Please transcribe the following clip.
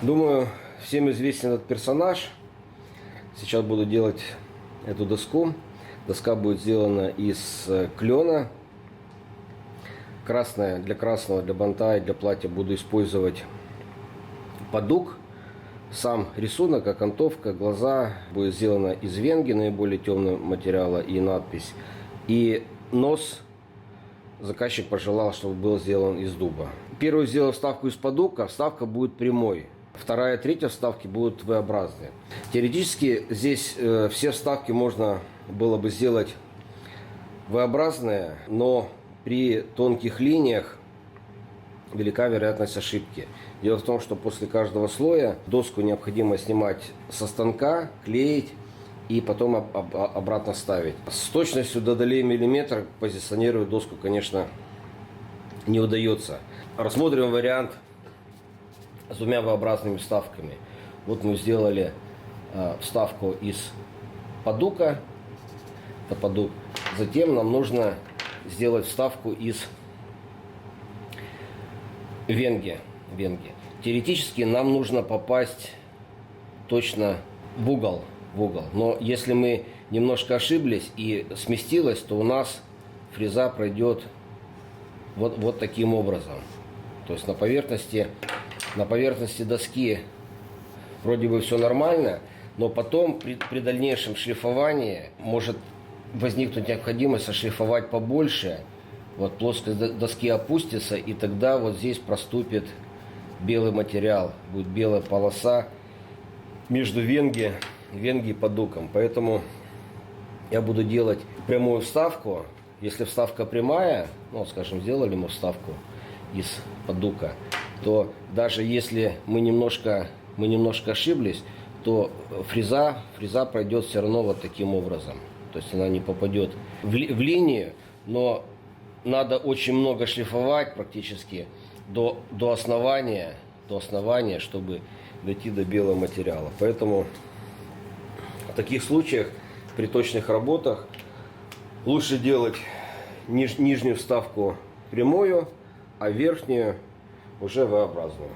Думаю, всем известен этот персонаж. Сейчас буду делать эту доску. Доска будет сделана из клена. Красная, для красного, для банта и для платья буду использовать подук. Сам рисунок, окантовка, глаза будет сделана из венги, наиболее темного материала, и надпись. И нос заказчик пожелал, чтобы был сделан из дуба. Первую сделал вставку из подука, вставка будет прямой. Вторая, третья вставки будут V-образные. Теоретически здесь все вставки можно было бы сделать V-образные, но при тонких линиях велика вероятность ошибки. Дело в том, что после каждого слоя доску необходимо снимать со станка, клеить и потом обратно ставить. С точностью до долей миллиметра позиционировать доску, конечно, не удается. Рассмотрим вариант с двумя V-образными вставками. Вот мы сделали вставку из подука. Это подук. Затем нам нужно сделать вставку из венги. Теоретически нам нужно попасть точно в угол. Но если мы немножко ошиблись и сместилось, то у нас фреза пройдет вот таким образом. То есть на поверхности доски вроде бы все нормально, но потом при дальнейшем шлифовании может возникнуть необходимость ошлифовать побольше. Вот плоскость доски опустится, и тогда вот здесь проступит белый материал, будет белая полоса между венги и подуком. Поэтому я буду делать прямую вставку. Если вставка прямая, ну, скажем, сделали мы вставку из подука, то даже если мы немножко ошиблись, то фреза пройдет все равно вот таким образом. То есть она не попадет в линию, но надо очень много шлифовать практически до основания, чтобы дойти до белого материала. Поэтому в таких случаях при точных работах лучше делать нижнюю вставку прямую, а верхнюю уже V-образную.